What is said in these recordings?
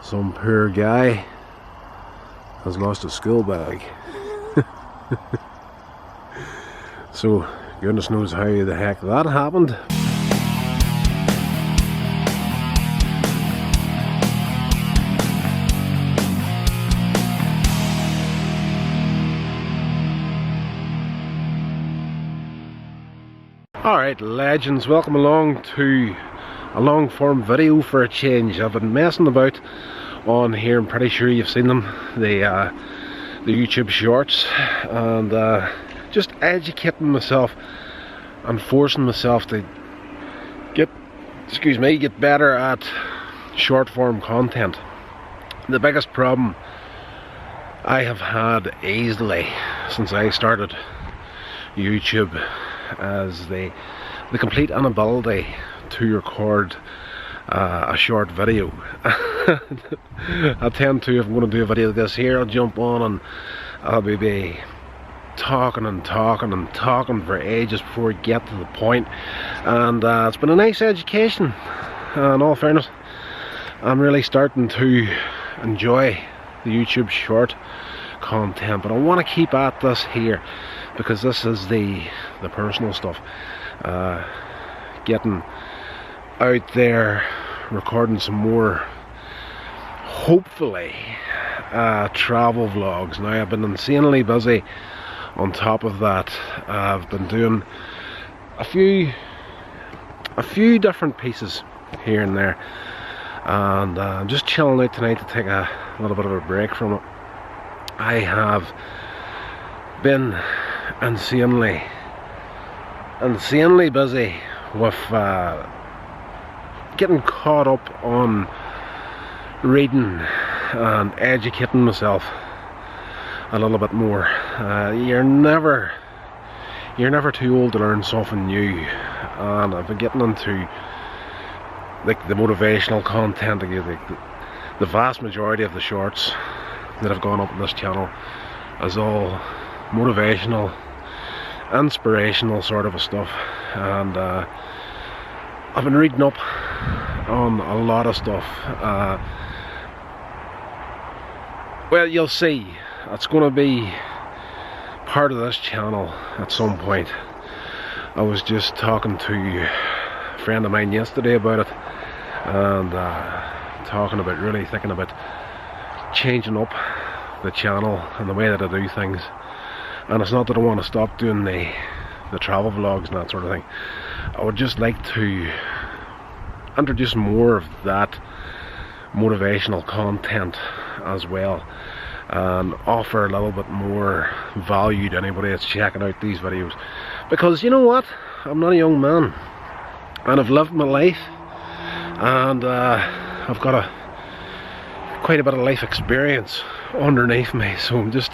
Some poor guy has lost his school bag. So goodness knows how the heck that happened. Alright legends, welcome along to a long form video for a change. I've been messing about on here, I'm pretty sure you've seen them, the YouTube shorts, and just educating myself and forcing myself to get better at short form content. The biggest problem I have had easily since I started YouTube is the complete inability to record a short video. I tend to, if I'm going to do a video like this here, I'll jump on and I'll be talking for ages before I get to the point. And it's been a nice education, in all fairness. I'm really starting to enjoy the YouTube short content, but I want to keep at this here because this is the personal stuff, getting out there, recording some more, hopefully travel vlogs. Now I've been insanely busy on top of that. I've been doing a few different pieces here and there, and I'm just chilling out tonight to take a little bit of a break from it. I have been insanely busy with getting caught up on reading and educating myself a little bit more. You're never too old to learn something new, and I've been getting into like the motivational content. The vast majority of the shorts that have gone up on this channel is all motivational, inspirational sort of stuff, and I've been reading up on a lot of stuff. Well, you'll see, it's going to be part of this channel at some point. I was just talking to a friend of mine yesterday about it, and really thinking about changing up the channel and the way that I do things. And it's not that I want to stop doing the travel vlogs and that sort of thing. I would just like to introduce more of that motivational content as well, and offer a little bit more value to anybody that's checking out these videos. Because you know what, I'm not a young man, and I've lived my life, and I've got quite a bit of life experience underneath me, so I'm just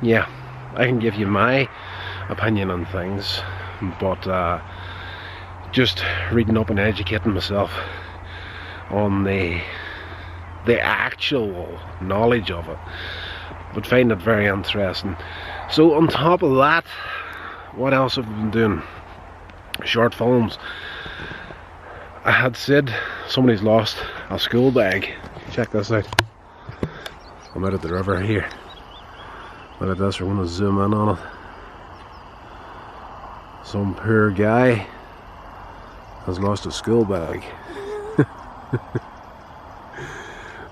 yeah, I can give you my opinion on things, but just reading up and educating myself on the actual knowledge of it, but find it very interesting. So on top of that, what else have I been doing? Short films. I had said somebody's lost a school bag. Check this out. I'm out at the river here. Look at this, we're going to zoom in on it. Some poor guy has lost a school bag.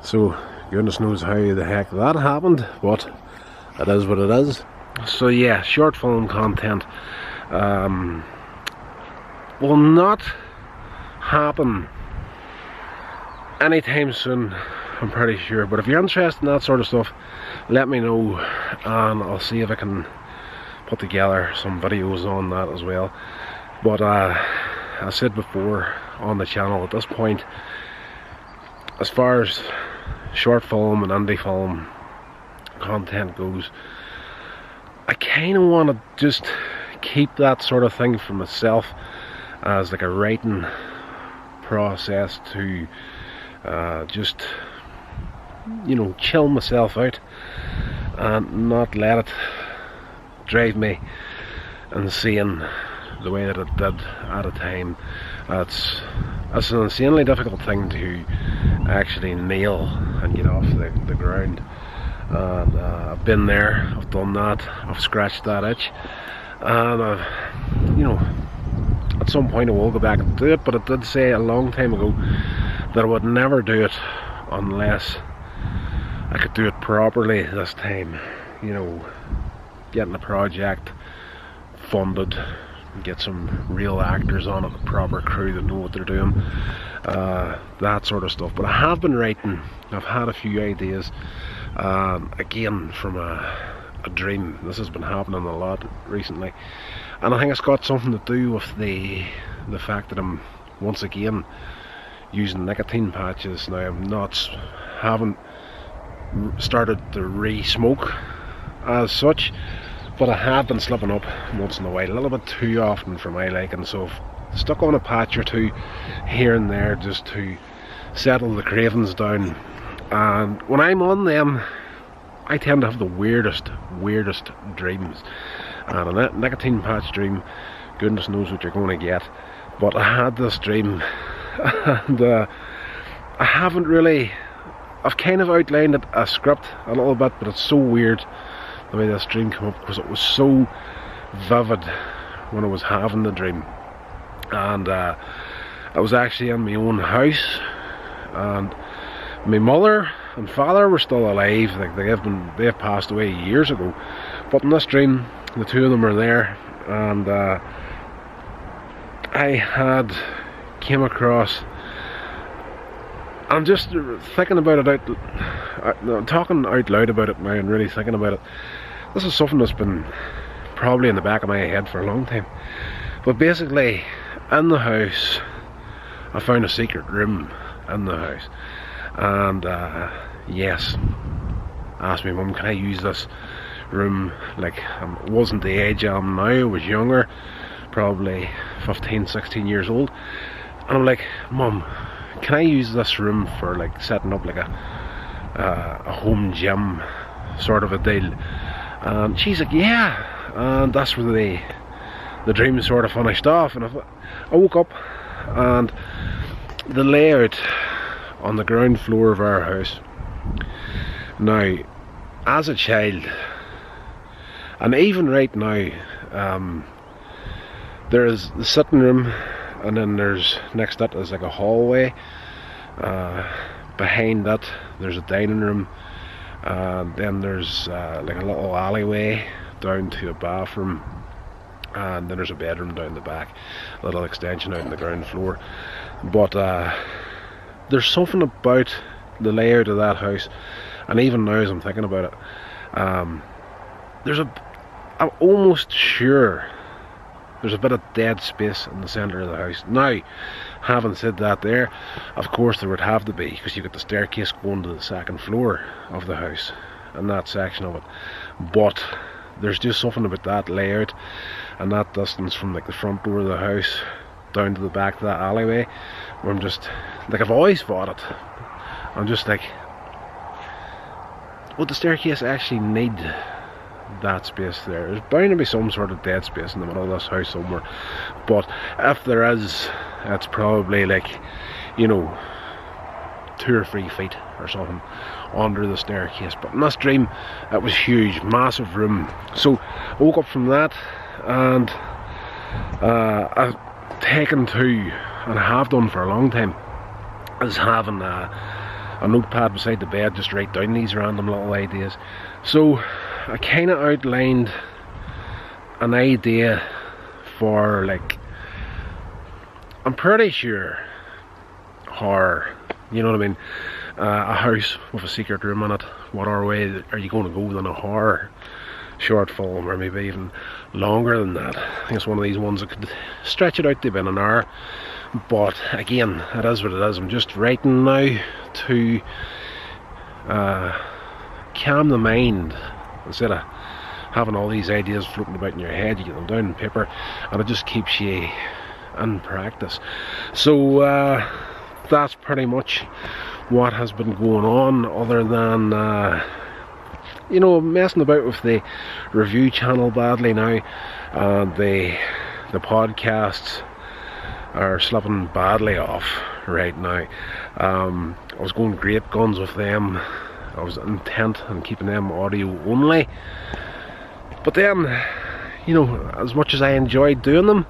So goodness knows how the heck that happened, but it is what it is. So yeah, short film content will not happen anytime soon, I'm pretty sure. But if you're interested in that sort of stuff, let me know, and I'll see if I can put together some videos on that as well. But I said before on the channel, at this point, as far as short film and indie film content goes, I kind of want to just keep that sort of thing for myself as like a writing process to just, you know, chill myself out and not let it drive me insane the way that it did at a time. It's an insanely difficult thing to actually nail and get off the ground. And I've been there, I've done that, I've scratched that itch, and you know, at some point I will go back and do it, but I did say a long time ago that I would never do it unless I could do it properly this time. You know, getting the project funded, get some real actors on it, a proper crew that know what they're doing, that sort of stuff. But I have been writing, I've had a few ideas, again from a dream. This has been happening a lot recently, and I think it's got something to do with the fact that I'm once again using nicotine patches. Now haven't started to re-smoke as such, but I have been slipping up once in a while, a little bit too often for my liking, so I've stuck on a patch or two here and there just to settle the cravings down. And when I'm on them, I tend to have the weirdest dreams, and a nicotine patch dream, goodness knows what you're going to get. But I had this dream, and I haven't really, I've kind of outlined a script a little bit, but it's so weird the way this dream came up, because it was so vivid when I was having the dream. And I was actually in my own house, and my mother and father were still alive. Like they've passed away years ago, but in this dream the two of them are there, and I had came across, I'm just thinking about it I'm talking out loud about it now and really thinking about it. This is something that's been probably in the back of my head for a long time. But basically, in the house, I found a secret room in the house, and yes, asked me mum, can I use this room? Like, I wasn't the age I am now, I was younger, probably 15, 16 years old, and I'm like, Mum, can I use this room for like setting up like a home gym sort of a deal? And she's like, yeah. And that's where the dream sort of finished off. And I woke up, and the layout on the ground floor of our house, now as a child, and even right now, there is the sitting room, and then there's next to it is like a hallway. Behind that there's a dining room, and then there's like a little alleyway down to a bathroom, and then there's a bedroom down the back, a little extension out on the ground floor. But there's something about the layout of that house, and even now as I'm thinking about it, I'm almost sure there's a bit of dead space in the centre of the house. Now, having said that, there, of course there would have to be, because you've got the staircase going to the second floor of the house, and that section of it. But there's just something about that layout and that distance from like the front door of the house down to the back of that alleyway, where I'm just like, I've always thought it, I'm just like, would the staircase actually need that space there? There's bound to be some sort of dead space in the middle of this house somewhere, but if there is, it's probably like, you know, 2 or 3 feet or something under the staircase. But in this dream, it was huge, massive room. So I woke up from that, and I've taken to, and I have done for a long time, is having a notepad beside the bed, just write down these random little ideas. So I kind of outlined an idea for, like, I'm pretty sure horror, you know what I mean, a house with a secret room in it. What other way are you going to go than a horror short film, or maybe even longer than that? I think it's one of these ones that could stretch it out to about an hour. But again, it is what it is. I'm just writing now to calm the mind. Instead of having all these ideas floating about in your head, you get them down on paper, and it just keeps you in practice. So that's pretty much what has been going on, other than you know, messing about with the review channel badly now, and the podcasts are slipping badly off right now. I was going great guns with them. I was intent on keeping them audio only, but then, you know, as much as I enjoyed doing them,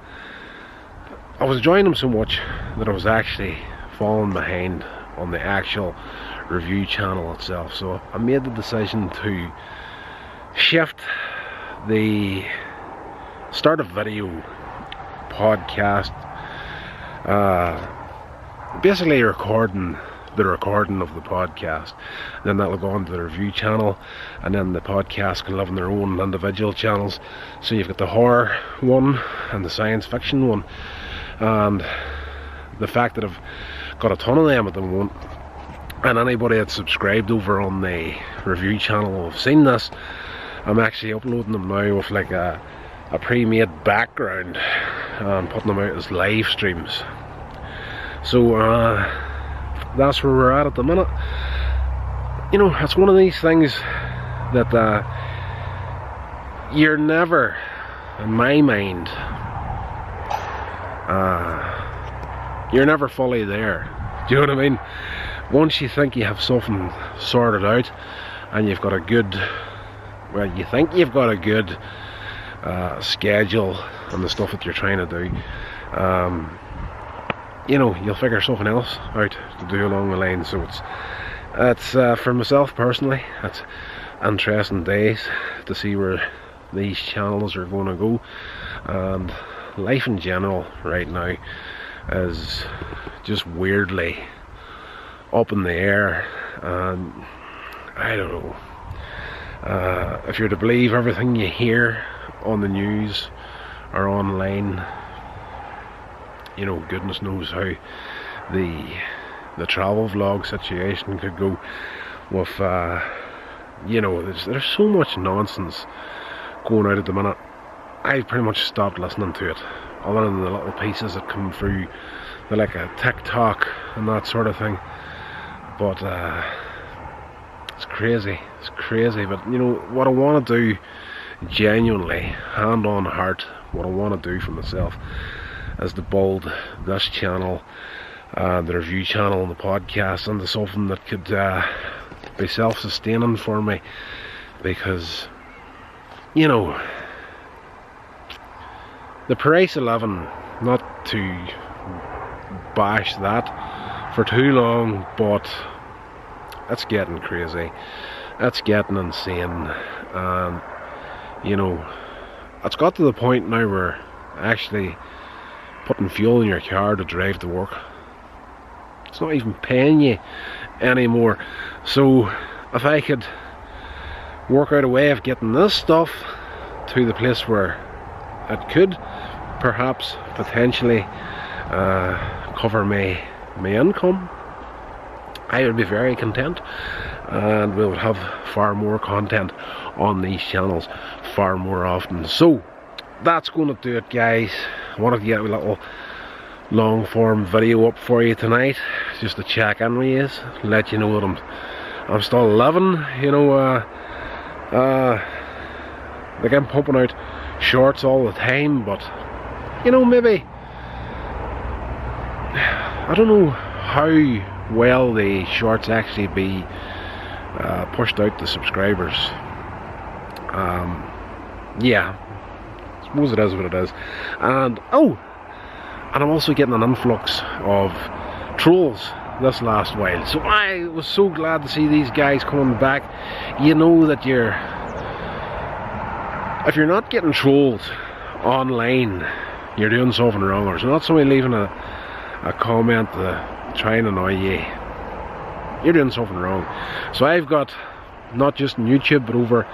I was enjoying them so much that I was actually falling behind on the actual review channel itself. So I made the decision to shift the start of video podcast, basically recording of the podcast, and then that'll go on to the review channel, and then the podcast can live on their own individual channels. So you've got the horror one and the science fiction one, and the fact that I've got a ton of them at the moment, and anybody that's subscribed over on the review channel will have seen this. I'm actually uploading them now with like a pre-made background and putting them out as live streams. So that's where we're at the minute. You know, it's one of these things that you're never, in my mind, you're never fully there. Do you know what I mean? Once you think you have something sorted out and you've got a good, well, you think you've got a good schedule on the stuff that you're trying to do, you know, you'll figure something else out to do along the line. So it's for myself personally, it's interesting days to see where these channels are going to go, and life in general right now is just weirdly up in the air, and I don't know, if you're to believe everything you hear on the news or online, you know, goodness knows how the travel vlog situation could go with, you know, there's so much nonsense going out at the minute. I've pretty much stopped listening to it, other than the little pieces that come through, like a TikTok and that sort of thing. But it's crazy, but you know, what I want to do, genuinely, hand on heart, what I want to do for myself is to build this channel, the review channel and the podcast, into something that could be self-sustaining for me, because, you know, the price of living, not to bash that for too long, but it's getting crazy, it's getting insane, and you know, it's got to the point now where actually putting fuel in your car to drive to work, it's not even paying you anymore. So if I could work out a way of getting this stuff to the place where it could perhaps potentially cover my income, I would be very content, and we would have far more content on these channels far more often. So that's going to do it, guys. I wanted to get a little long form video up for you tonight, just to check in with you, let you know that I'm still living, you know. Like, I'm pumping out shorts all the time, but you know, maybe I don't know how well the shorts actually be pushed out to subscribers. Yeah, I suppose it is what it is. And and I'm also getting an influx of trolls this last while, so I was so glad to see these guys coming back. You know that if you're not getting trolled online, you're doing something wrong, or it's not somebody leaving a comment to try and annoy you, you're doing something wrong. So I've got, not just on YouTube, but over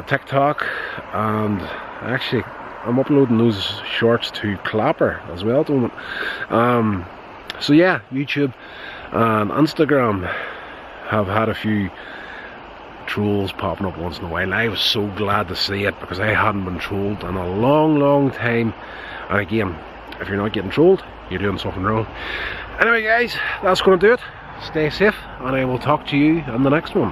TikTok, and actually I'm uploading those shorts to Clapper as well at the moment. So yeah, YouTube and Instagram have had a few trolls popping up once in a while. I was so glad to see it, because I hadn't been trolled in a long time. And again, if you're not getting trolled, you're doing something wrong. Anyway guys, that's going to do it. Stay safe, and I will talk to you in the next one.